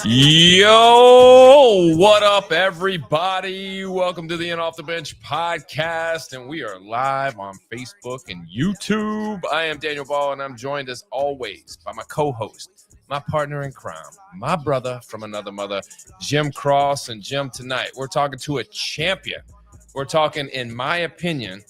Yo, what up, everybody? Welcome to the In Off the Bench podcast, and we are live on Facebook and YouTube. I am Daniel Ball, and I'm joined as always by my co-host, my partner in crime, my brother from another mother, Jim Cross. And Jim, tonight we're talking to a champion. We're talking, in my opinion,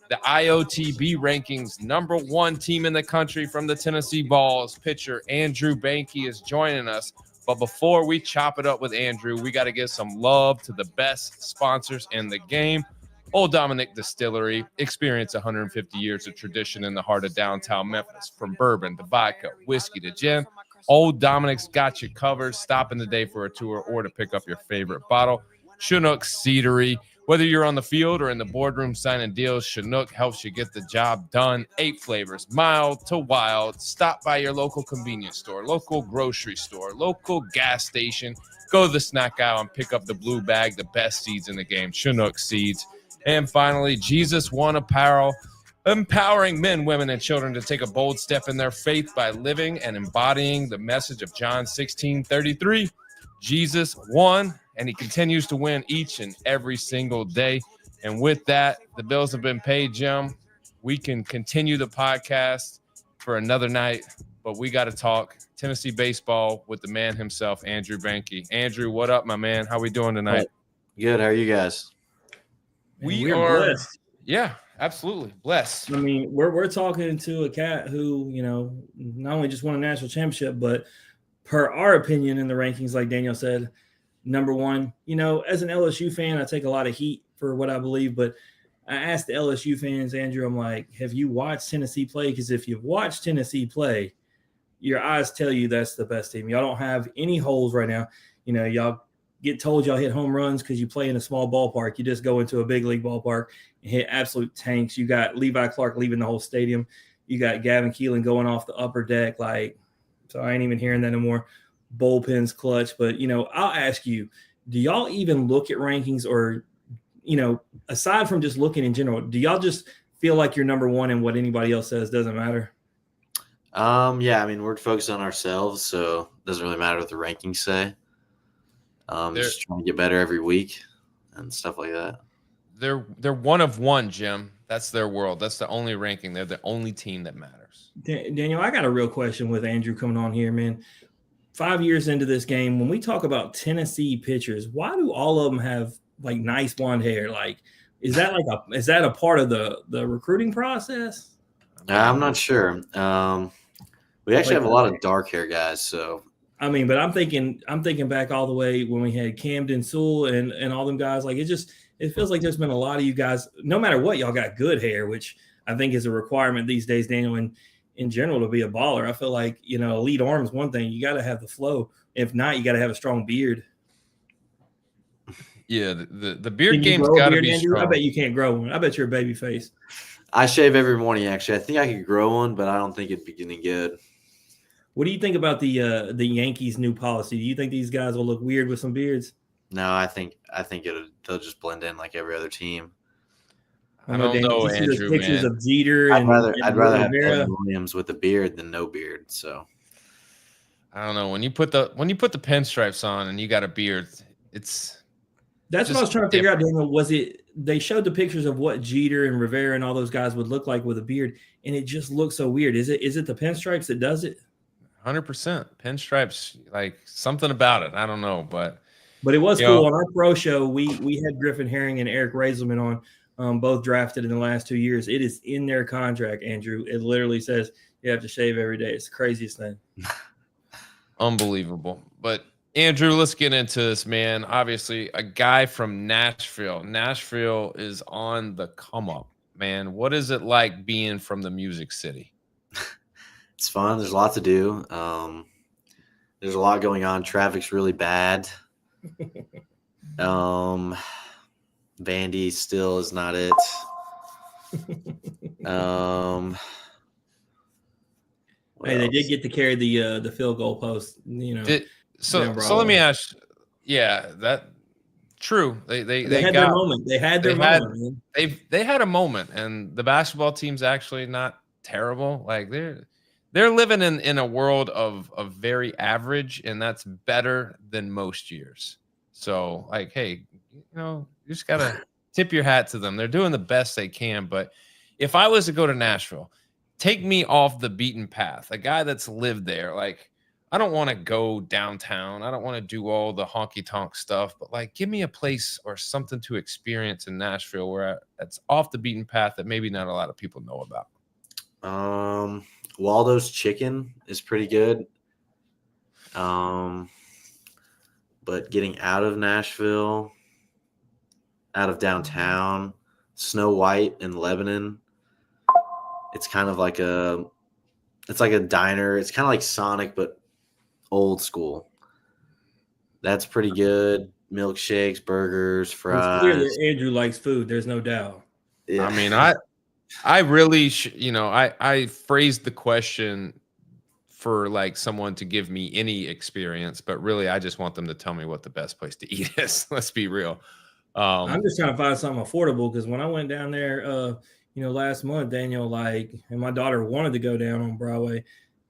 the IOTB rankings #1 team in the country from the Tennessee Vols. Pitcher Andrew Behnke is joining us. But before we chop it up with Andrew, we got to give some love to the best sponsors in the game. Old Dominick Distillery. Experience 150 years of tradition in the heart of downtown Memphis. From bourbon to vodka, whiskey to gin, Old Dominick's got you covered. Stop in today for a tour or to pick up your favorite bottle. Chinook Seedery. Whether you're on the field or in the boardroom signing deals, Chinook helps you get the job done. 8 flavors, mild to wild. Stop by your local convenience store, local grocery store, local gas station. Go to the snack aisle and pick up the blue bag, the best seeds in the game, Chinook seeds. And finally, Jesus One Apparel, empowering men, women, and children to take a bold step in their faith by living and embodying the message of John 16:33. Jesus won, and he continues to win each and every single day. And with that, the bills have been paid, Jim. We can continue the podcast for another night, but we got to talk Tennessee baseball with the man himself, Andrew Behnke. Andrew, what up, my man? How we doing tonight? Good. How are you guys? We are blessed. Yeah, absolutely blessed. I mean, we're talking to a cat who, not only just won a national championship, but per our opinion in the rankings, like Daniel said, #1. As an LSU fan, I take a lot of heat for what I believe, but I asked the LSU fans, Andrew, I'm like, have you watched Tennessee play? Because if you've watched Tennessee play, your eyes tell you that's the best team. Y'all don't have any holes right now. Y'all get told y'all hit home runs because you play in a small ballpark. You just go into a big league ballpark and hit absolute tanks. You got Levi Clark leaving the whole stadium. You got Gavin Keelan going off the upper deck. So I ain't even hearing that anymore. Bullpens clutch. But, I'll ask you, do y'all even look at rankings or, aside from just looking in general, do y'all just feel like you're #1 and what anybody else says doesn't matter? Yeah, I mean, we're focused on ourselves, so it doesn't really matter what the rankings say. Just trying to get better every week and stuff like that. They're one of one, Jim. That's their world. That's the only ranking. They're the only team that matters. Daniel, I got a real question with Andrew coming on here, man. 5 years into this game, when we talk about Tennessee pitchers, why do all of them have nice blonde hair? Is that a part of the recruiting process? I'm not sure. We actually have a lot of dark hair guys, so. I mean, but I'm thinking back all the way when we had Camden Sewell and all them guys. It feels like there's been a lot of you guys, no matter what, y'all got good hair, which I think is a requirement these days, Daniel, and in general to be a baller. I feel like, elite arm is one thing. You got to have the flow. If not, you got to have a strong beard. Yeah, the beard game's got to be strong. I bet you can't grow one. I bet you're a baby face. I shave every morning, actually. I think I could grow one, but I don't think it'd be any good. What do you think about the Yankees' new policy? Do you think these guys will look weird with some beards? No, I think they'll just blend in like every other team. I don't know, Andrew, pictures man. of Jeter I'd rather have Rivera. Evan Williams with a beard than no beard. So I don't know. When you put the pinstripes on and you got a beard, that's what I was trying to figure out, Daniel. Was it they showed the pictures of what Jeter and Rivera and all those guys would look like with a beard, and it just looks so weird. Is it the pinstripes that does it? 100% pinstripes, something about it. I don't know, but it was cool. On our pro show, we had Griffin Herring and Eric Razelman on, both drafted in the last 2 years. It is in their contract, Andrew. It literally says you have to shave every day. It's the craziest thing. Unbelievable. But Andrew, let's get into this, man. Obviously, a guy from Nashville. Nashville is on the come up, man. What is it like being from the Music City? It's fun. There's a lot to do. There's a lot going on. Traffic's really bad. Vandy still is not it. Hey, they did get to carry the field goal post. So let me ask. Yeah, that true. They had their moment. They had their moment. They had a moment, and the basketball team's actually not terrible. they're living in a world of very average, and that's better than most years. So, like, hey, you just gotta tip your hat to them. They're doing the best they can. But if I was to go to Nashville, take me off the beaten path. A guy that's lived there, like, I don't want to go downtown. I don't want to do all the honky tonk stuff, but like, give me a place or something to experience in Nashville where it's off the beaten path that maybe not a lot of people know about. Waldo's Chicken is pretty good. But getting out of Nashville, out of downtown, Snow White in Lebanon, it's kind of like it's like a diner. It's kind of like Sonic, but old school. That's pretty good. Milkshakes, burgers, It's clear fries. that Andrew likes food. There's no doubt. Yeah. I mean, I really, I phrased the question for like someone to give me any experience, but really I just want them to tell me what the best place to eat is. Let's be real. I'm just trying to find something affordable because when I went down there, last month, Daniel, and my daughter wanted to go down on Broadway.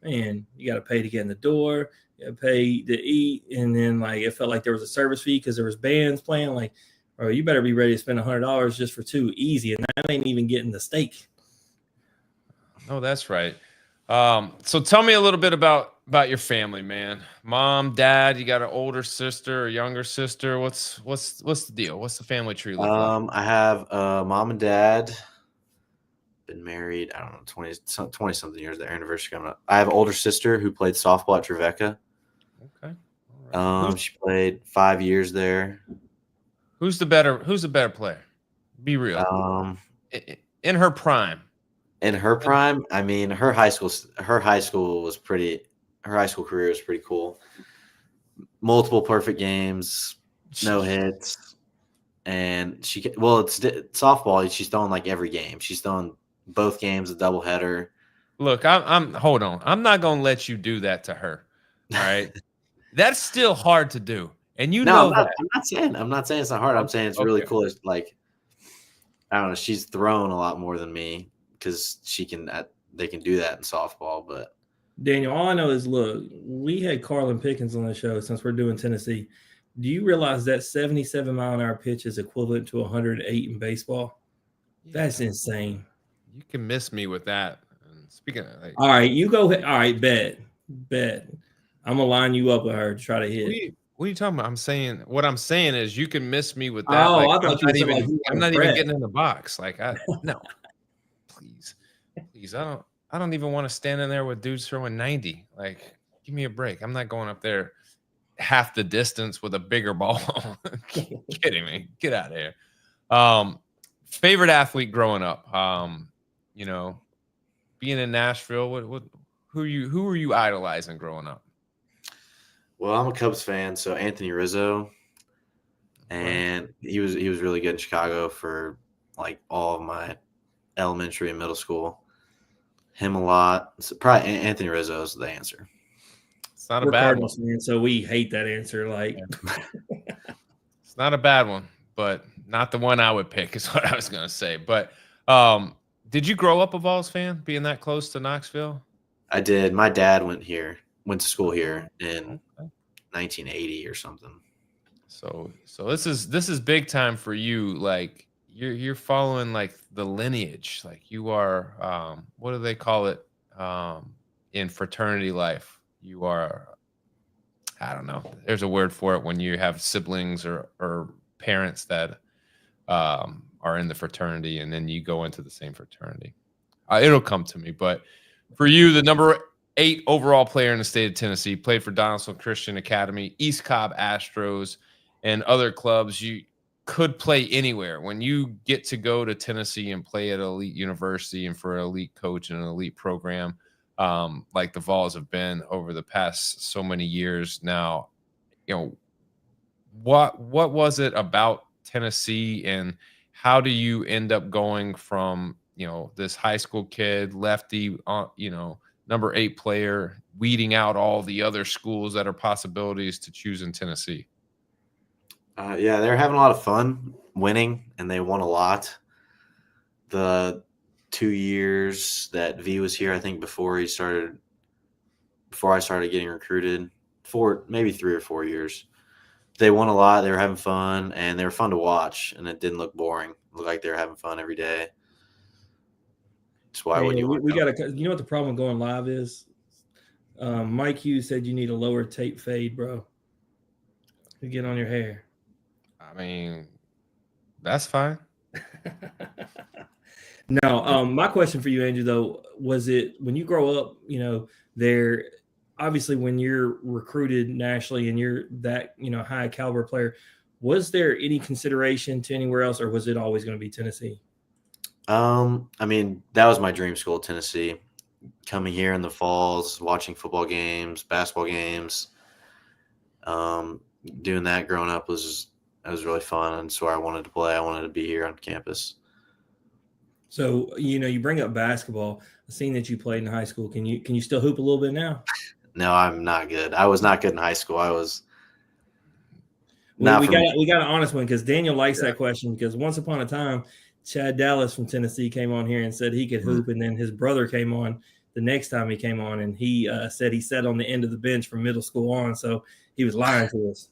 Man, you got to pay to get in the door, you got to pay to eat, and then it felt like there was a service fee because there was bands playing. Like, bro, you better be ready to spend $100 just for two easy, and that ain't even getting the steak. Oh, that's right. So tell me a little bit about your family, man. Mom, dad, you got an older sister or younger sister? What's the deal? What's the family tree look like? I have mom and dad. Been married, I don't know, 20 something years. Their anniversary coming up. I have an older sister who played softball at Trevecca. Okay. All right. She played 5 years there. Who's the better player? Be real. In her prime. In her prime, I mean, her high school career was pretty cool. Multiple perfect games, no hits, and it's softball. She's throwing like every game. She's throwing both games, a doubleheader. Look, hold on. I'm not gonna let you do that to her. All right, that's still hard to do, and know that. I'm not saying it's not hard. I'm saying it's really cool. It's like, I don't know. She's thrown a lot more than me because they can do that in softball. But Daniel, all I know is, look, we had Carlin Pickens on the show since we're doing Tennessee. Do you realize that 77-mile-an-hour pitch is equivalent to 108 in baseball? Yeah. That's insane. You can miss me with that. And speaking of, all right, you go ahead. All right, bet. I'm gonna line you up with her to try to hit. What are you talking about? What I'm saying is you can miss me with that. Oh, I thought you said I'm not even getting in the box. No. Please. I don't even want to stand in there with dudes throwing 90. Like, give me a break. I'm not going up there half the distance with a bigger ball. Kidding me? Get out of here. Favorite athlete growing up? Being in Nashville, who were you idolizing growing up? Well, I'm a Cubs fan, so Anthony Rizzo, and he was really good in Chicago for like all of my elementary and middle school. Him a lot. So probably Anthony Rizzo is the answer. It's not a bad one. Man, so we hate that answer. It's not a bad one, but not the one I would pick is what I was going to say. But did you grow up a Vols fan, being that close to Knoxville? I did. My dad went to school here in 1980 or something. So this is big time for you. Like, you're following like the lineage. Like, you are what do they call it in fraternity life? You are, I don't know. There's a word for it when you have siblings or parents that are in the fraternity, and then you go into the same fraternity. It'll come to me. But for you, the number 8 overall player in the state of Tennessee, played for Donaldson Christian Academy, East Cobb Astros, and other clubs. You could play anywhere. When you get to go to Tennessee and play at an elite university and for an elite coach and an elite program, like the Vols have been over the past so many years now, what was it about Tennessee, and how do you end up going from this high school kid, lefty, number 8 player, weeding out all the other schools that are possibilities to choose in Tennessee? Yeah, they're having a lot of fun winning, and they won a lot. The 2 years that V was here, I think before he started before I started getting recruited, for maybe 3 or 4 years. They won a lot. They were having fun, and they were fun to watch, and it didn't look boring. It looked like they were having fun every day. That's why Hey, when you want we to got to. You know what the problem going live is? Mike Hughes said you need a lower tape fade, bro, to get on your hair. I mean, that's fine. No, my question for you, Andrew, though, was it when you grow up, there obviously when you're recruited nationally and you're that, high caliber player, was there any consideration to anywhere else, or was it always going to be Tennessee? I mean, that was my dream school, Tennessee. Coming here in the falls, watching football games, basketball games, doing that growing up was really fun, and so I wanted to play. I wanted to be here on campus. So, you bring up basketball. I've seen that you played in high school. Can you still hoop a little bit now? No, I'm not good. I was not good in high school. I was We got an honest one because Daniel likes that question, because once upon a time, Chad Dallas from Tennessee came on here and said he could hoop, and then his brother came on the next time he came on, and he said he sat on the end of the bench from middle school on, so he was lying to us.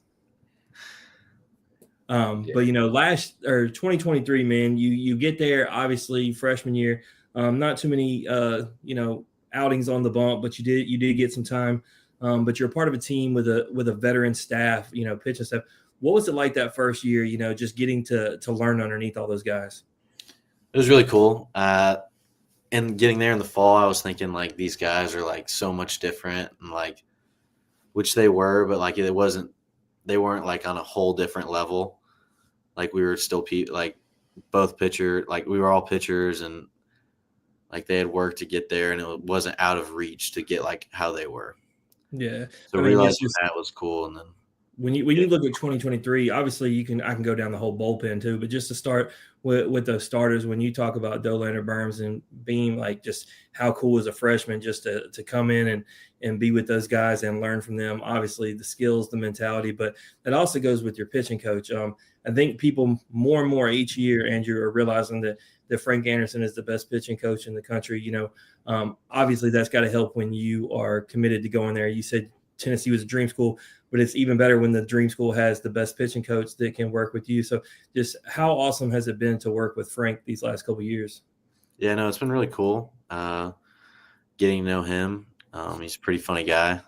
But 2023, man, you get there, obviously freshman year, not too many outings on the bump, but you did get some time. But you're a part of a team with a veteran staff, pitching staff. What was it like that first year, just getting to learn underneath all those guys? It was really cool. And getting there in the fall, I was thinking like these guys are like so much different, and like, which they were, but like they weren't like on a whole different level. Like we were still like both pitcher, like we were all pitchers, and like they had worked to get there, and it wasn't out of reach to get like how they were. Yeah. So realizing that was cool. And then when you look at 2023, obviously I can go down the whole bullpen too, but just to start with those starters, when you talk about Dollander, Burns, and Beam, like just how cool as a freshman just to come in and be with those guys and learn from them. Obviously the skills, the mentality, but that also goes with your pitching coach. I think people more and more each year, Andrew, are realizing that Frank Anderson is the best pitching coach in the country. Obviously that's got to help when you are committed to going there. You said Tennessee was a dream school, but it's even better when the dream school has the best pitching coach that can work with you. So just how awesome has it been to work with Frank these last couple of years? Yeah, no, it's been really cool getting to know him. He's a pretty funny guy.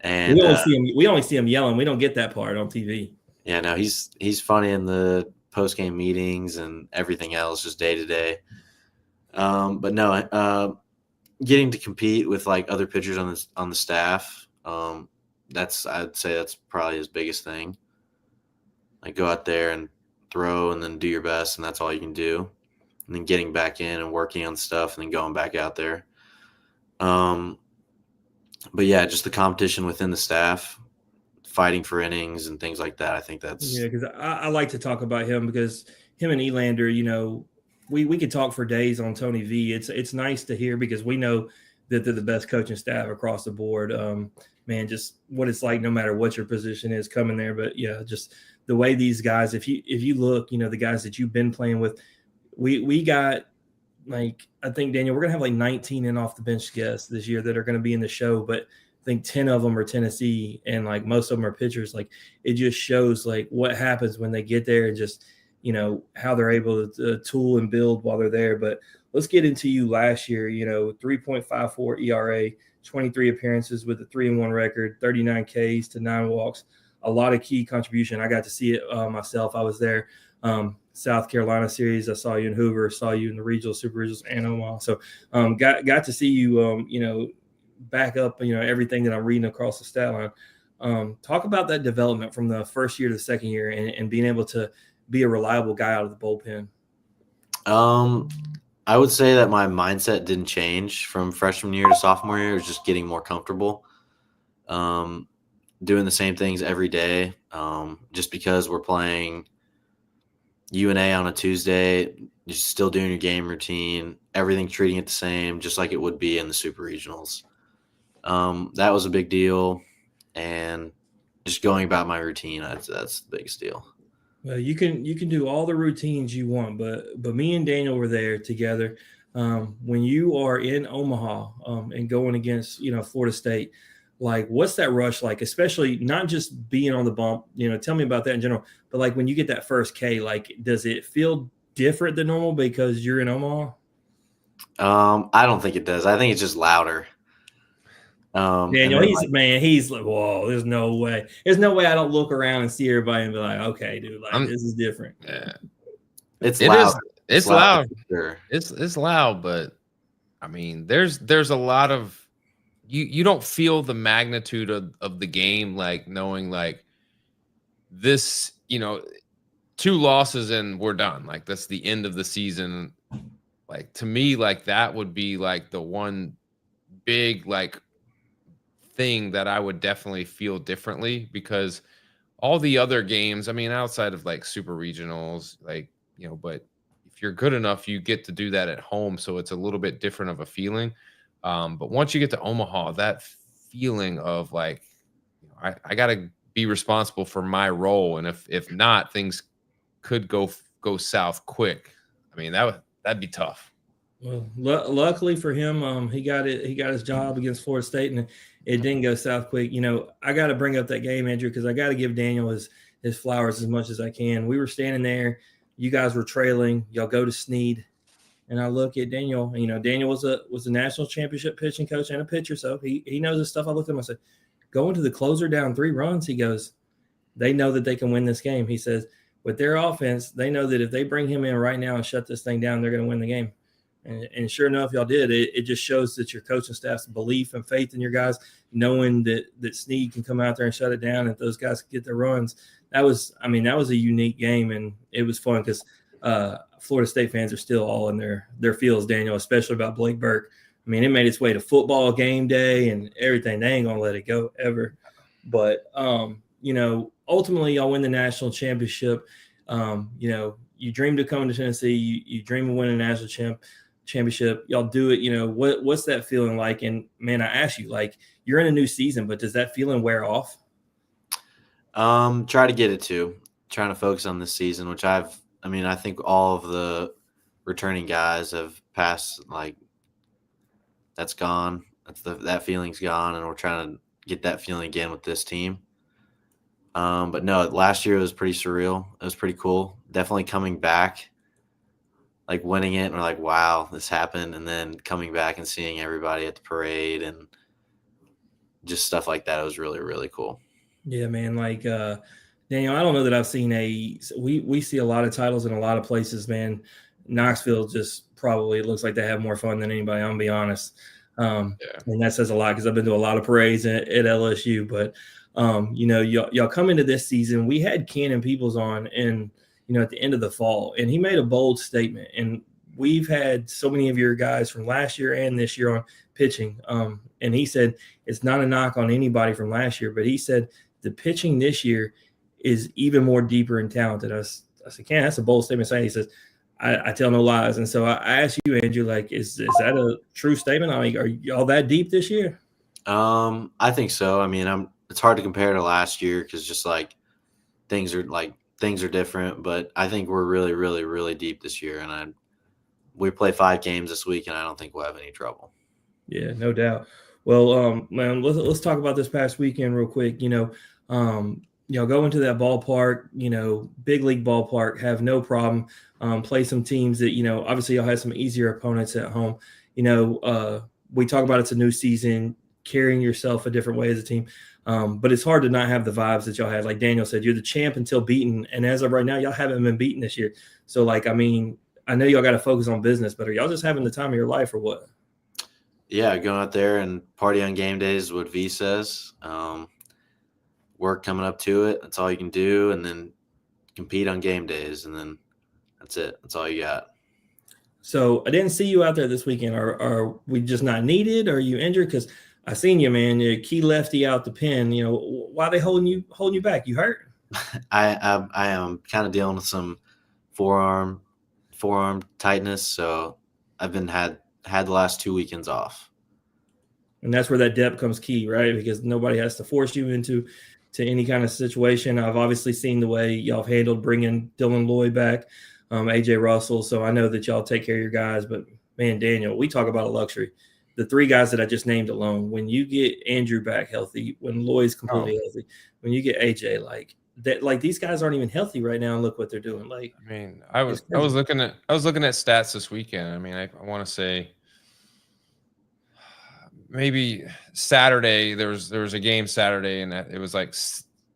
And we only see him yelling. We don't get that part on TV. Yeah, no, he's funny in the post-game meetings and everything else, just day to day. But no, getting to compete with like other pitchers on the staff, I'd say that's probably his biggest thing. Like go out there and throw and then do your best, and that's all you can do. And then getting back in and working on stuff and then going back out there. But yeah, just the competition within the staff, fighting for innings and things like that. I think that's because I like to talk about him, because him and Elander, we could talk for days on Tony V. It's nice to hear, because we know that they're the best coaching staff across the board. Man, just what it's like no matter what your position is coming there. But yeah, just the way these guys, if you look, the guys that you've been playing with, we got, like, I think, Daniel, we're gonna have like 19 in off the bench guests this year that are going to be in the show, but I think 10 of them are Tennessee, and like most of them are pitchers. Like it just shows like what happens when they get there, and just how they're able to tool and build while they're there. But let's get into you last year. 3.54 ERA, 23 appearances with a 3-1 record, 39 Ks to 9 walks. A lot of key contribution. I got to see it myself. I was there. South Carolina series. I saw you in Hoover. Saw you in the regional, super regionals, and Omaha. So got to see you. Back up. Everything that I'm reading across the stat line. Talk about that development from the first year to the second year, and being able to be a reliable guy out of the bullpen. I would say that my mindset didn't change from freshman year to sophomore year. It was just getting more comfortable, doing the same things every day. Just because we're playing UNA on a Tuesday, you're still doing your game routine, everything treating it the same, just like it would be in the super regionals. That was a big deal, and just going about my routine, that's the biggest deal. Well, you can do all the routines you want, but me and Daniel were there together. when you are in Omaha and going against, Florida State, like what's that rush like, especially not just being on the bump, tell me about that in general, but like when you get that first K, like, does it feel different than normal because you're in Omaha? I don't think it does. I think it's just louder. Daniel, he's like, whoa, there's no way. There's no way I don't look around and see everybody and be like, okay, dude, like this is different. Yeah. It's loud. It's loud. Sure. It's loud, but I mean, there's a lot of you don't feel the magnitude of the game, like knowing like this, 2 losses and we're done. Like that's the end of the season. Like to me, like that would be like the one big like thing that I would definitely feel differently, because all the other games, I mean, outside of like super regionals, like, but if you're good enough, you get to do that at home. So it's a little bit different of a feeling. But once you get to Omaha, that feeling of like, I got to be responsible for my role. And if not, things could go south quick. I mean, that'd be tough. Well, luckily for him, he got his job against Florida State, and it didn't go south quick. I got to bring up that game, Andrew, because I got to give Daniel his flowers as much as I can. We were standing there, you guys were trailing, y'all go to Snead, and I look at Daniel. Daniel was a national championship pitching coach and a pitcher, so he knows his stuff. I looked at him, I said, going to the closer down 3 runs. He goes, they know that they can win this game. He says, with their offense, they know that if they bring him in right now and shut this thing down, they're going to win the game. And sure enough, y'all did. It just shows that your coaching staff's belief and faith in your guys, knowing that Snead can come out there and shut it down, and if those guys can get their runs. That was a unique game, and it was fun because Florida State fans are still all in their feels, Daniel, especially about Blake Burke. I mean, it made its way to football game day and everything. They ain't going to let it go ever. But, ultimately, y'all win the national championship. You dreamed of coming to Tennessee. You dream of winning a national championship. Y'all do it. What's that feeling like? And, man, I ask you, like, you're in a new season, but does that feeling wear off? Try to get it to. Trying to focus on this season, which I think all of the returning guys have passed, like, that's gone. That feeling's gone, and we're trying to get that feeling again with this team. But no, last year it was pretty surreal. It was pretty cool. Definitely coming back, like winning it, and we're like, wow, this happened. And then coming back and seeing everybody at the parade and just stuff like that. It was really, really cool. Yeah, man. Like, Daniel, I don't know that I've seen we see a lot of titles in a lot of places, man. Knoxville just probably looks like they have more fun than anybody, I'm going to be honest. And that says a lot because I've been to a lot of parades at LSU. But, y'all come into this season. We had Cannon Peoples on and, at the end of the fall, and he made a bold statement. And we've had so many of your guys from last year and this year on pitching. And he said it's not a knock on anybody from last year, but he said the pitching this year is even more deeper and talented. I said, Ken, that's a bold statement. He says, I tell no lies. And so I asked you, Andrew, like, is that a true statement? I mean, are y'all that deep this year? I think so. I mean, it's hard to compare to last year because just like things are different, but I think we're really, really, really deep this year. And we play 5 games this week, and I don't think we'll have any trouble. Yeah, no doubt. Well, man, let's talk about this past weekend real quick. Go into that ballpark, big league ballpark, have no problem. Play some teams that, obviously y'all had some easier opponents at home. We talk about it's a new season, carrying yourself a different way as a team. But it's hard to not have the vibes that y'all had. Like Daniel said, you're the champ until beaten. And as of right now, y'all haven't been beaten this year. So, like, I mean, I know y'all got to focus on business, but are y'all just having the time of your life or what? Yeah, going out there and party on game days is what V says. Work coming up to it. That's all you can do. And then compete on game days. And then that's it. That's all you got. So I didn't see you out there this weekend. Are we just not needed? Or are you injured? Because I seen you, man. You're key lefty out the pen. Why are they holding you back? You hurt? I am kind of dealing with some forearm tightness. So I've been had the last 2 weekends off. And that's where that depth comes key, right? Because nobody has to force you into any kind of situation. I've obviously seen the way y'all have handled bringing Dylan Lloyd back, AJ Russell. So I know that y'all take care of your guys, but man, Daniel, we talk about a luxury. The three guys that I just named alone, when you get Andrew back healthy, when Lloyd's completely healthy, when you get AJ, like that, like these guys aren't even healthy right now, and look what they're doing. Like, I mean, I was looking at stats this weekend. I mean, I want to say maybe Saturday there was a game Saturday, and it was like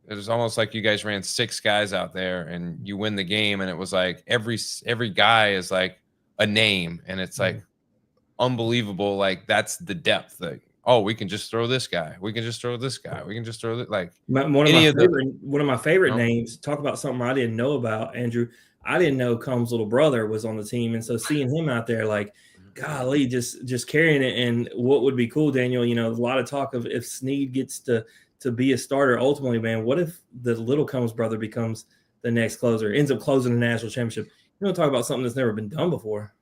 it was almost like you guys ran 6 guys out there and you win the game, and it was like every guy is like a name, and it's like unbelievable. Like that's the depth. Like, oh, we can just throw this guy. We can just throw this guy. We can just throw it. Like one of my favorite names. Talk about something I didn't know about, Andrew. I didn't know Combs' little brother was on the team, and so seeing him out there, like, golly, just carrying it. And what would be cool, Daniel? You know, a lot of talk of if Snead gets to be a starter ultimately, man. What if the little Combs brother becomes the next closer, ends up closing the national championship? You know, talk about something that's never been done before.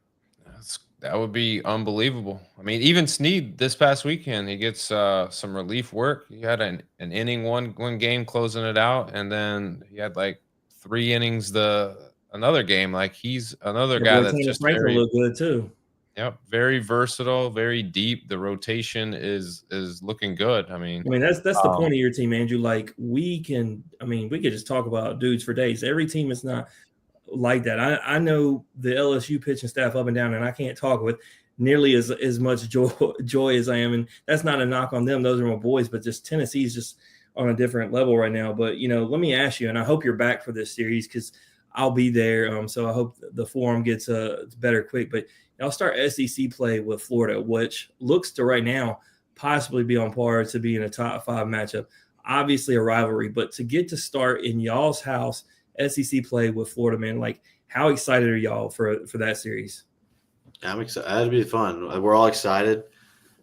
That would be unbelievable. I mean, even Snead this past weekend, he gets some relief work. He had an inning one game closing it out, and then he had like 3 innings another game. Like he's another guy that's just Franklin look good too. Yep, very versatile, very deep. The rotation is looking good. I mean that's the point of your team, Andrew. Like we could just talk about dudes for days. Every team is not like that. I know the LSU pitching staff up and down, and I can't talk with nearly as much joy as I am. And that's not a knock on them. Those are my boys, but just Tennessee's just on a different level right now. But, you know, let me ask you, and I hope you're back for this series because I'll be there. So I hope the forum gets better quick. But I'll start SEC play with Florida, which looks to right now possibly be on par to be in a top 5 matchup. Obviously a rivalry, but to get to start in y'all's house, SEC play with Florida, man, like how excited are y'all for that series? I'm excited. That'd be fun. We're all excited.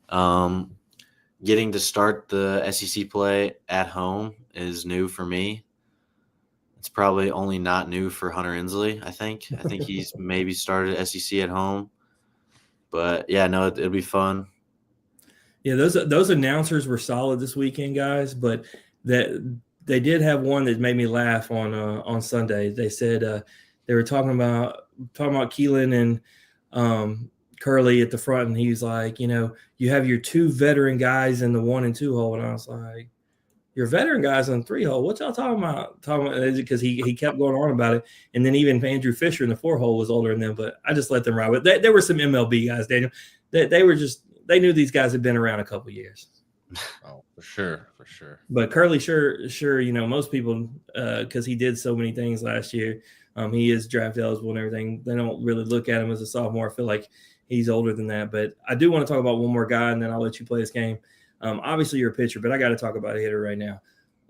Getting to start the SEC play at home is new for me. It's probably only not new for Hunter Inslee, I think. I think he's maybe started SEC at home. But, yeah, no, it'll be fun. Yeah, those announcers were solid this weekend, guys, but that they did have one that made me laugh on Sunday. They said they were talking about Keelan and Curley at the front, and he's like, you know, you have your 2 veteran guys in the 1 and 2 hole, and I was like, your veteran guys on 3 hole, what y'all talking about? Because he kept going on about it, and then even Andrew Fisher in the 4 hole was older than them, but I just let them ride. But there were some MLB guys, Daniel. They knew these guys had been around a couple years. Oh, for sure. But Curly, sure, you know, most people, because he did so many things last year, he is draft eligible and everything. They don't really look at him as a sophomore. I feel like he's older than that. But I do want to talk about one more guy, and then I'll let you play this game. Obviously, you're a pitcher, but I got to talk about a hitter right now.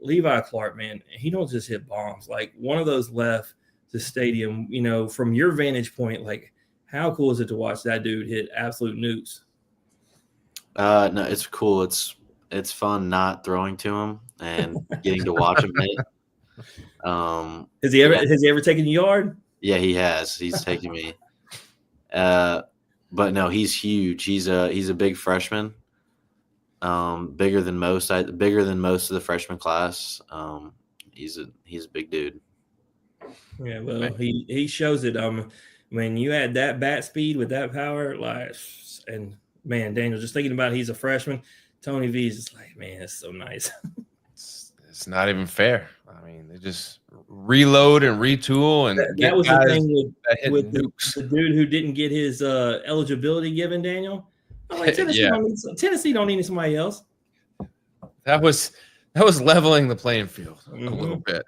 Levi Clark, man, he don't just hit bombs. Like one of those left the stadium, you know, from your vantage point, like how cool is it to watch that dude hit absolute nukes? No, it's cool. It's fun not throwing to him and getting to watch him hit. Has he ever taken a yard? Yeah, he has. He's taken me. But no, he's huge. He's a big freshman. Bigger than most of the freshman class. He's a big dude. Yeah, well, he shows it. When you add that bat speed with that power, like, and man, Daniel, just thinking about he's a freshman. Tony V's just like, man, it's so nice. It's not even fair. I mean, they just reload and retool, and that was the thing with the dude who didn't get his eligibility given, Daniel. I'm like, Tennessee don't need somebody else. That was leveling the playing field a little bit.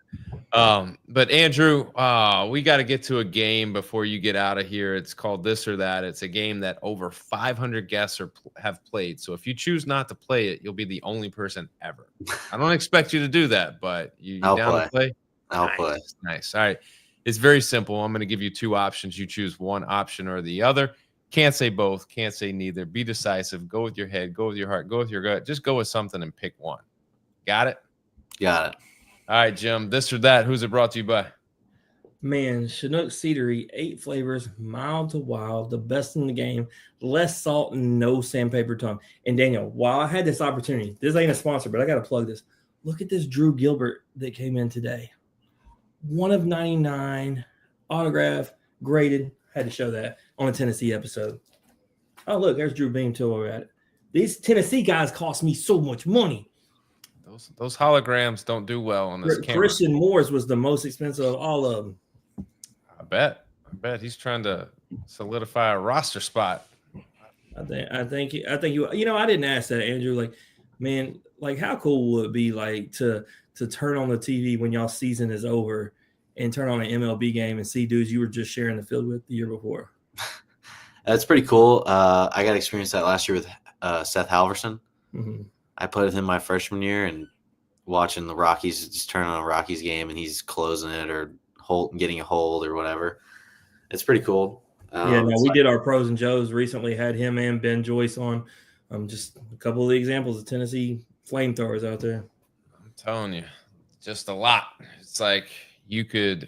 But Andrew, we got to get to a game before you get out of here. It's called This or That. It's a game that over 500 guests have played. So if you choose not to play it, you'll be the only person ever. I don't expect you to do that, but you down to play? I'll play. Nice. All right. It's very simple. I'm going to give you 2 options. You choose one option or the other. Can't say both. Can't say neither. Be decisive. Go with your head. Go with your heart. Go with your gut. Just go with something and pick one. Got it? Got it. All right, Jim. This or That. Who's it brought to you by? Man, Chinook Cedary, 8 flavors, mild to wild, the best in the game, less salt and no sandpaper tongue. And Daniel, while I had this opportunity, this ain't a sponsor, but I got to plug this. Look at this Drew Gilbert that came in today. 1 of 99, autograph, graded. Had to show that on a Tennessee episode. Oh, look, there's Drew Beam too. We're at it. These Tennessee guys cost me so much money. Those holograms don't do well on this camera. Christian Moore's was the most expensive of all of them. I bet he's trying to solidify a roster spot. I think you I didn't ask that, Andrew. Like, man, like how cool would it be like to turn on the TV when y'all season is over and turn on an MLB game and see dudes you were just sharing the field with the year before? That's pretty cool. I got to experience that last year with Seth Halverson. Mm-hmm. I played with him my freshman year and watching the Rockies, just turn on a Rockies game and he's closing it or getting a hold or whatever. It's pretty cool. We did our pros and Joes recently, had him and Ben Joyce on. Just a couple of the examples of Tennessee flamethrowers out there. I'm telling you, just a lot. It's like it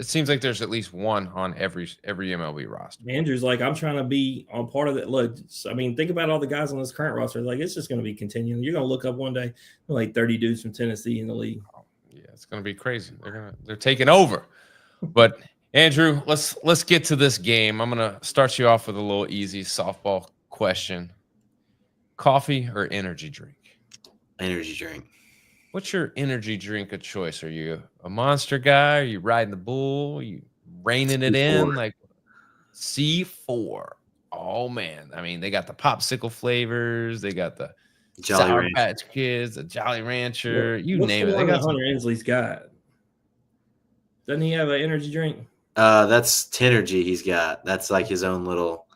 seems like there's at least one on every MLB roster. Andrew's like, I'm trying to be on part of it. Look, I mean, think about all the guys on this current roster. Like, it's just going to be continuing. You're going to look up one day, like 30 dudes from Tennessee in the league. Oh, yeah, it's going to be crazy. They're taking over. But Andrew, let's get to this game. I'm going to start you off with a little easy softball question. Coffee or energy drink? Energy drink. What's your energy drink of choice? Are you a Monster guy? Are you riding the bull? Are you reining it in? Like C4. Oh, man. I mean, they got the popsicle flavors. They got the Jolly Sour Rancher. Patch Kids, the Jolly Rancher. You What's name the it. They one got that Hunter Ensley's got. Doesn't he have an energy drink? That's Tenergy he's got. That's like his own little.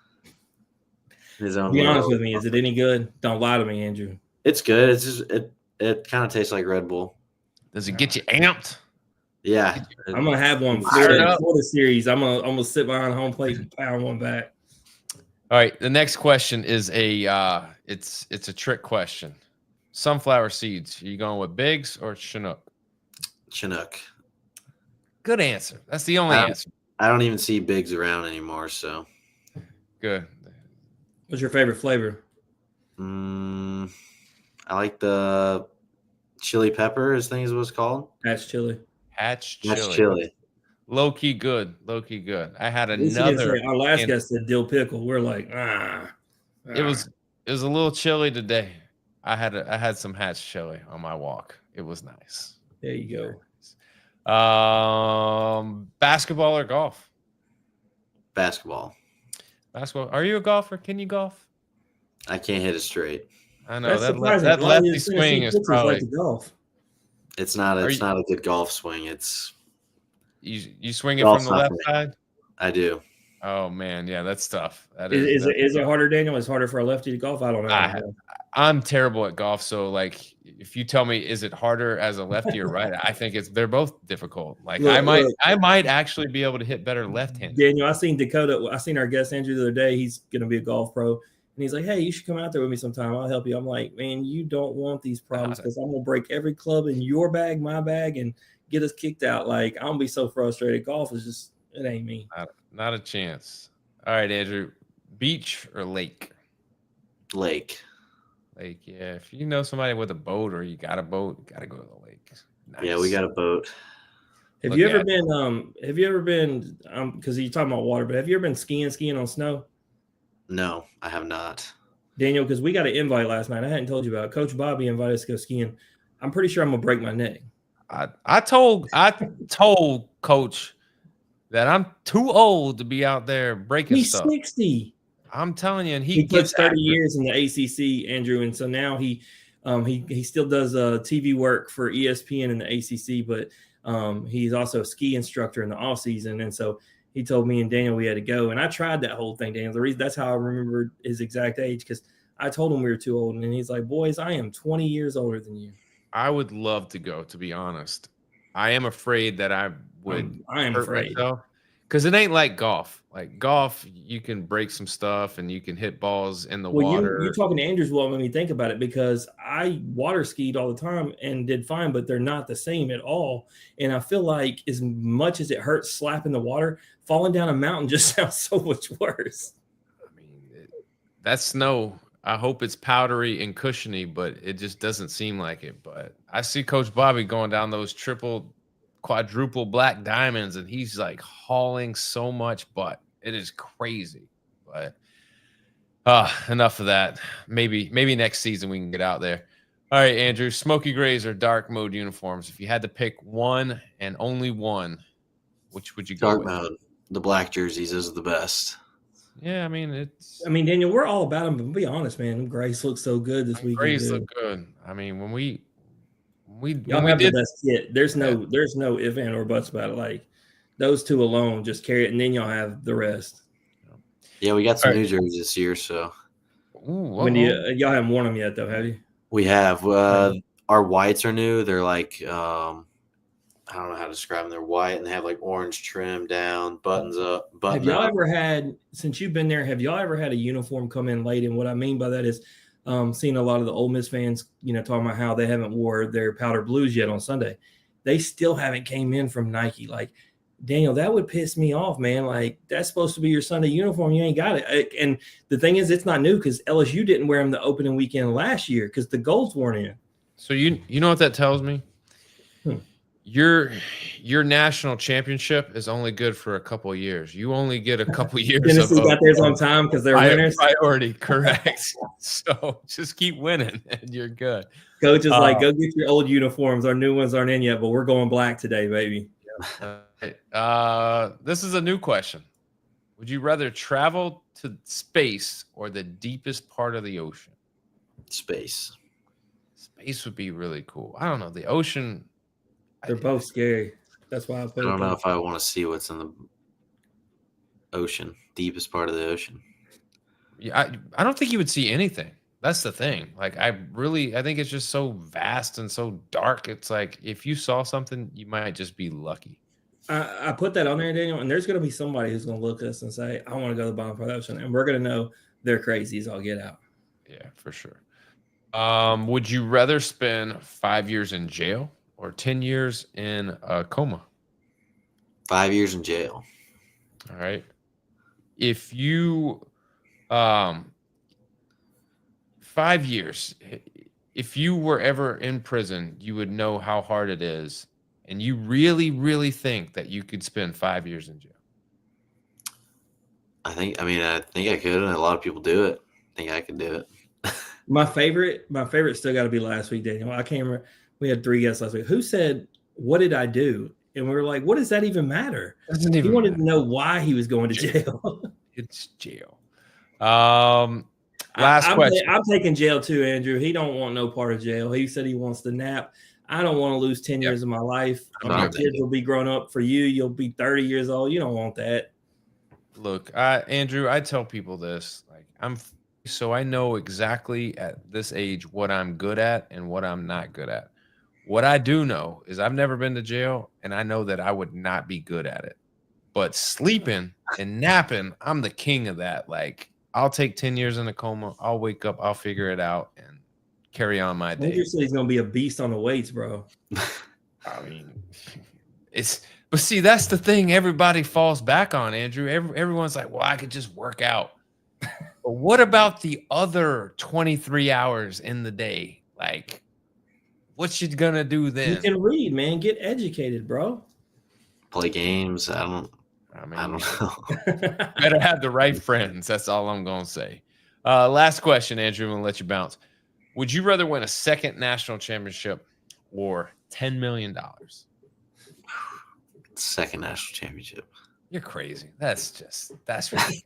Be honest with me. Is it any good? Don't lie to me, Andrew. It's good. It's just it kind of tastes like Red Bull. Does it get you amped? Yeah. I'm gonna have one Fired up. Florida series. I'm gonna sit behind home plate and pound one back. All right. The next question is it's a trick question. Sunflower seeds. Are you going with Biggs or Chinook? Chinook. Good answer. That's the only answer. I don't even see Biggs around anymore, so. Good. What's your favorite flavor? I like the chili pepper, I think is what it's called. Hatch chili. Hatch That's chili. chili. Low key good. I had another. Our last guest said dill pickle. We're like, It was a little chilly today. I had some Hatch chili on my walk. It was nice. There you go. Basketball or golf? Basketball. Basketball. Are you a golfer? Can you golf? I can't hit it straight. I know that surprising. lefty swing is probably like golf. It's not a good golf swing. It's you swing it from the left side? I do. Oh man, yeah, that's tough. Is it harder, Daniel? It's harder for a lefty to golf? I don't know. I'm terrible at golf, so like if you tell me is it harder as a lefty or right, I think they're both difficult. Like I might actually be able to hit better left-handed. Daniel, I seen our guest Andrew the other day. He's gonna be a golf pro, and he's like, "Hey, you should come out there with me sometime. I'll help you." I'm like, "Man, you don't want these problems because I'm gonna break every club in your bag, my bag, and get us kicked out. Like I'm gonna be so frustrated. Golf is just it ain't me. Not a chance." All right, Andrew, beach or lake? Lake. Lake, yeah. If you know somebody with a boat or you got a boat, you got to go to the lake. Nice. Yeah, we got a boat. Have you ever been because you're talking about water, but have you ever been skiing on snow? No, I have not. Daniel, because we got an invite last night. I hadn't told you about it. Coach Bobby invited us to go skiing. I'm pretty sure I'm gonna break my neck. I told Coach that I'm too old to be out there breaking stuff. He's 60. I'm telling you, and he gets 30 years in the ACC, Andrew, and so now he still does TV work for ESPN in the ACC, but he's also a ski instructor in the off season, and so he told me and Daniel we had to go, and I tried that whole thing, Daniel. The reason that's how I remembered his exact age because I told him we were too old, and he's like, "Boys, I am 20 years older than you." I would love to go, to be honest. I am afraid that I would. I am afraid. Because it ain't like golf. Like golf, you can break some stuff and you can hit balls in the water. You're talking to Andrew's well made me think about it because I water skied all the time and did fine, but they're not the same at all. And I feel like as much as it hurts slapping the water, falling down a mountain just sounds so much worse. I mean, that snow, I hope it's powdery and cushiony, but it just doesn't seem like it. But I see Coach Bobby going down those quadruple black diamonds, and he's like hauling so much butt. It is crazy. But Enough of that. Maybe next season we can get out there. All right, Andrew, smoky grays or dark mode uniforms. If you had to pick one and only one, which would you go Dark with? mode. The black jerseys, those are the best. Yeah, I mean, it's. I mean, Daniel, we're all about them, but be honest, man. Them Grays look so good this weekend. Grays Dude. look good. I mean, when we Y'all have the best kit. There's no if and or buts about it. Like those two alone just carry it, and then y'all have the rest. Yeah, we got some new jerseys this year, so. When do y'all haven't worn them yet, though, have you? We have. Our whites are new. They're like I don't know how to describe them. They're white and they have like orange trim down, buttons up. Have y'all ever had, since you've been there, have y'all ever had a uniform come in late? And what I mean by that is seeing a lot of the Ole Miss fans, talking about how they haven't wore their powder blues yet on Sunday. They still haven't came in from Nike. Like, Daniel, that would piss me off, man. Like, that's supposed to be your Sunday uniform. You ain't got it. And the thing is, it's not new because LSU didn't wear them the opening weekend last year because the golds weren't in. So you know what that tells me? Your national championship is only good for a couple of years. You only get a couple of years. Tennessee got theirs on time because they're winners. Priority, correct. So just keep winning, and you're good. Coach is like, go get your old uniforms. Our new ones aren't in yet, but we're going black today, baby. This is a new question. Would you rather travel to space or the deepest part of the ocean? Space. Space would be really cool. I don't know. The ocean. They're both scary. That's why I put I don't know if I want to see what's in the ocean, deepest part of the ocean. Yeah, I don't think you would see anything. That's the thing. Like, I think it's just so vast and so dark. It's like if you saw something, you might just be lucky. I put that on there, Daniel, and there's going to be somebody who's going to look at us and say, I want to go to the bottom part of the ocean, and we're going to know they're crazy as all get out. Yeah, for sure. Would you rather spend 5 years in jail or 10 years in a coma? 5 years in jail. All right. If you 5 years, if you were ever in prison, you would know how hard it is. And you really, really think that you could spend 5 years in jail? I think I could, and a lot of people do it. I think I could do it. My favorite still got to be last week, Daniel. I can't remember. We had 3 guests last week. Who said, "What did I do?" And we were like, "What does that even matter?" He wanted to know why he was going to jail. It's jail. Last question. I'm taking jail too, Andrew. He don't want no part of jail. He said he wants to nap. I don't want to lose 10 years of my life. My kids will be grown up for you. You'll be 30 years old. You don't want that. Look, Andrew, I tell people this. Like, so I know exactly at this age what I'm good at and what I'm not good at. What I do know is I've never been to jail, and I know that I would not be good at it. But sleeping and napping, I'm the king of that. Like, I'll take 10 years in a coma. I'll wake up. I'll figure it out and carry on my day. Andrew said he's gonna be a beast on the weights, bro. I mean, but see, that's the thing everybody falls back on, Andrew. Everyone's like, well, I could just work out. But what about the other 23 hours in the day? Like, what you gonna do then? You can read, man. Get educated, bro. Play games. I don't know. Better have the right friends. That's all I'm gonna say. Last question, Andrew. I'm gonna let you bounce. Would you rather win a second national championship or $10 million? Second national championship. You're crazy. That's greedy.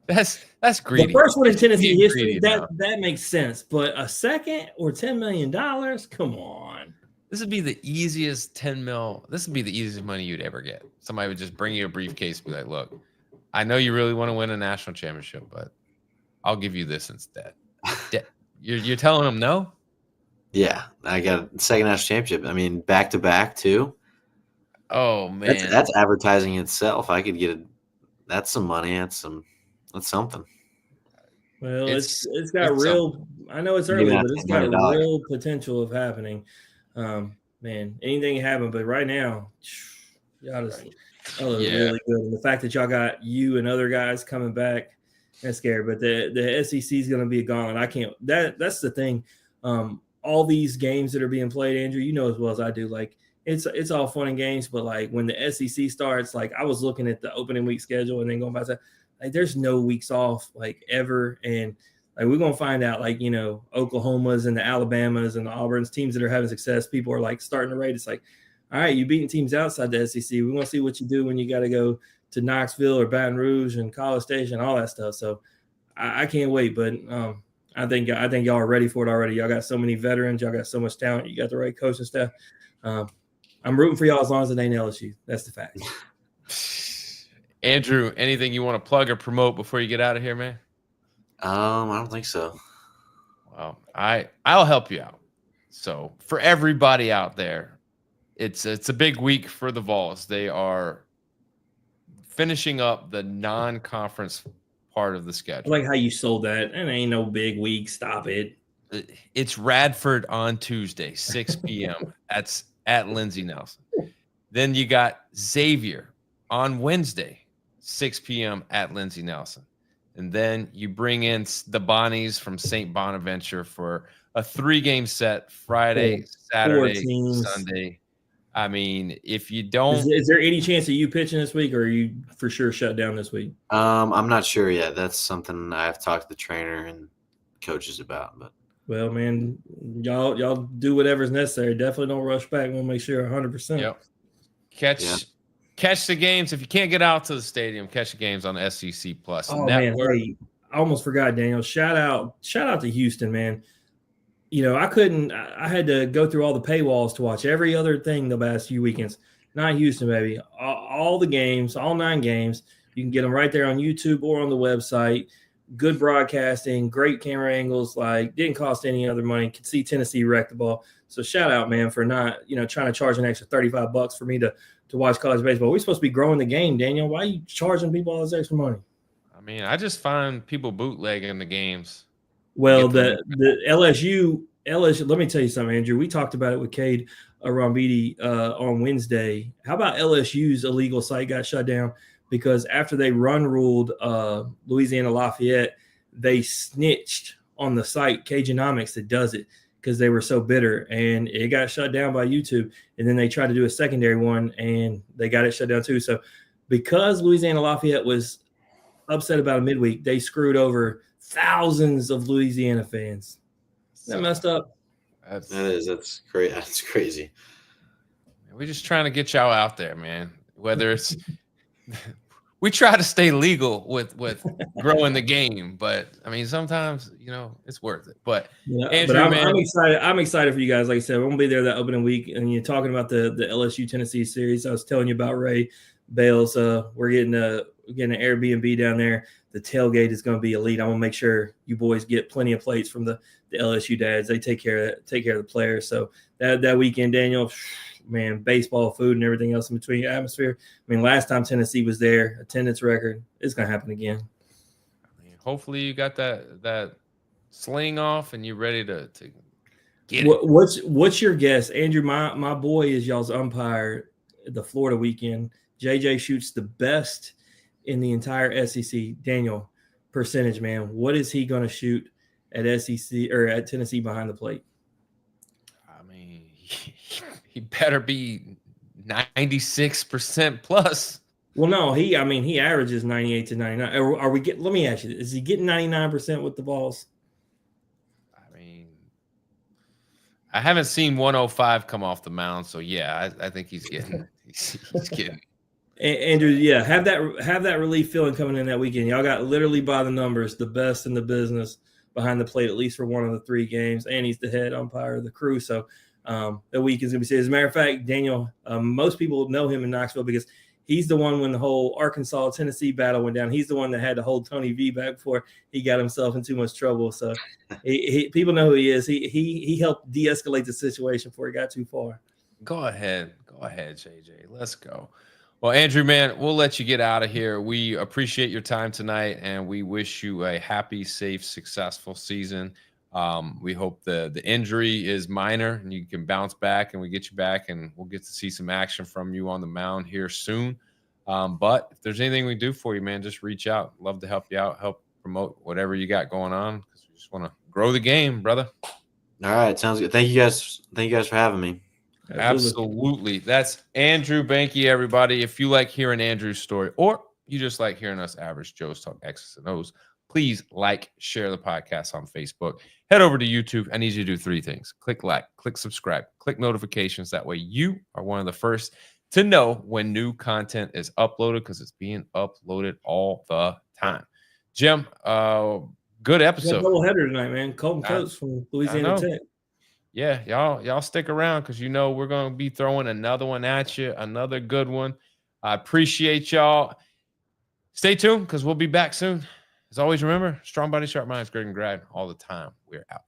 That's greedy. The first one in Tennessee history, that makes sense. But a second or $10 million? Come on. This would be the easiest 10 mil. This would be the easiest money you'd ever get. Somebody would just bring you a briefcase and be like, look, I know you really want to win a national championship, but I'll give you this instead. You're telling them no? Yeah, I got a second national championship. I mean, back to back too. Oh man, that's advertising itself. I could get that's some money. That's something. Well, it's got real. Something. I know it's early, but it's got real potential of happening. Man, anything can happen, but right now, y'all look really good. And the fact that y'all got you and other guys coming back. That's scary, but the SEC is going to be a gauntlet. I can't. That's the thing. All these games that are being played, Andrew, you know as well as I do. Like it's all fun and games, but like when the SEC starts, like I was looking at the opening week schedule and then going back to, Like, there's no weeks off like ever, and like we're gonna find out, like, you know, Oklahomas and the Alabamas and the Auburns, teams that are having success. People are like starting to rate. It's like, all right, you're beating teams outside the SEC. We want to see what you do when you got to go to Knoxville or Baton Rouge and College Station, all that stuff. So I can't wait. But I think y'all are ready for it already. Y'all got so many veterans. Y'all got so much talent. You got the right coaching staff. I'm rooting for y'all as long as it ain't LSU. That's the fact. Andrew, anything you want to plug or promote before you get out of here, man? I don't think so. Well, I'll help you out. So for everybody out there, it's a big week for the Vols. They are finishing up the non-conference part of the schedule. I like how you sold that. And ain't no big week. Stop it. It's Radford on Tuesday, 6 p.m. That's at Lindsey Nelson. Then you got Xavier on Wednesday, 6 p.m. at Lindsey Nelson. And then you bring in the Bonnies from St. Bonaventure for a 3-game set, Friday, Saturday, Sunday. I mean, if you don't... Is there any chance of you pitching this week, or are you for sure shut down this week? I'm not sure yet. That's something I've talked to the trainer and coaches about. But well, man, y'all do whatever's necessary. Definitely don't rush back. We'll make sure 100%. Yep. Catch the games. If you can't get out to the stadium, catch the games on the SEC Plus. Oh man, hey, I almost forgot, Daniel. Shout out to Houston, man. You know, I had to go through all the paywalls to watch every other thing the last few weekends. Not Houston, baby. All the games, all 9 games. You can get them right there on YouTube or on the website. Good broadcasting, great camera angles, like didn't cost any other money. Could see Tennessee wreck the ball. So shout out, man, for not, trying to charge an extra $35 for me to watch college baseball. We're supposed to be growing the game, Daniel. Why are you charging people all this extra money? I mean, I just find people bootlegging the games. Well, the LSU, let me tell you something, Andrew. We talked about it with Cade Rambidi on Wednesday. How about LSU's illegal site got shut down because after they ruled Louisiana Lafayette, they snitched on the site Cajunamics that does it because they were so bitter, and it got shut down by YouTube. And then they tried to do a secondary one, and they got it shut down too. So because Louisiana Lafayette was upset about a midweek, they screwed over thousands of Louisiana fans. Isn't that messed up? That's great. That's crazy. We're just trying to get y'all out there, man. Whether it's we try to stay legal with growing the game, but I mean sometimes it's worth it. But Andrew, I'm excited. I'm excited for you guys. Like I said, we're gonna be there that opening week, and you're talking about the LSU Tennessee series. I was telling you about Ray Bales. We're getting an Airbnb down there. The tailgate is going to be elite. I'm going to make sure you boys get plenty of plates from the LSU dads. They take care of the players. So that weekend, Daniel, man, baseball, food, and everything else in between, atmosphere. I mean, last time Tennessee was there, attendance record, it's going to happen again. I mean, hopefully you got that sling off and you're ready to get it. What's your guess, Andrew? My boy is y'all's umpire at the Florida weekend. JJ shoots the best in the entire SEC. Daniel, percentage, man. What is he going to shoot at SEC or at Tennessee behind the plate? I mean, he better be 96% plus. Well, no, he averages 98 to 99. Let me ask you, is he getting 99% with the balls? I mean, I haven't seen 105 come off the mound, so yeah, I think he's getting he's getting. Andrew, yeah, have that relief feeling coming in that weekend. Y'all got literally by the numbers the best in the business behind the plate, at least for one of the 3 games, and he's the head umpire of the crew. So the week is going to be serious. As a matter of fact, Daniel, most people know him in Knoxville because he's the one when the whole Arkansas-Tennessee battle went down. He's the one that had to hold Tony V back before he got himself in too much trouble. So people know who he is. He helped de-escalate the situation before it got too far. Go ahead, JJ. Let's go. Well, Andrew, man, we'll let you get out of here. We appreciate your time tonight, and we wish you a happy, safe, successful season. We hope the injury is minor and you can bounce back and we get you back and we'll get to see some action from you on the mound here soon. But if there's anything we do for you, man, just reach out. Love to help you out, help promote whatever you got going on because we just want to grow the game, brother. All right. Sounds good. Thank you guys for having me. Absolutely. That's Andrew Behnke, everybody. If you like hearing Andrew's story or you just like hearing us average Joes talk X's and O's, please like, share the podcast on Facebook. Head over to YouTube. I need you to do 3 things. Click like, click subscribe, click notifications. That way you are one of the first to know when new content is uploaded, because it's being uploaded all the time. Jim, good episode. Double header tonight, man. Colton Coates from Louisiana Tech. Yeah, y'all stick around, because we're going to be throwing another one at you, another good one. I appreciate y'all. Stay tuned, because we'll be back soon. As always, remember, strong body, sharp minds, great and grad all the time. We're out.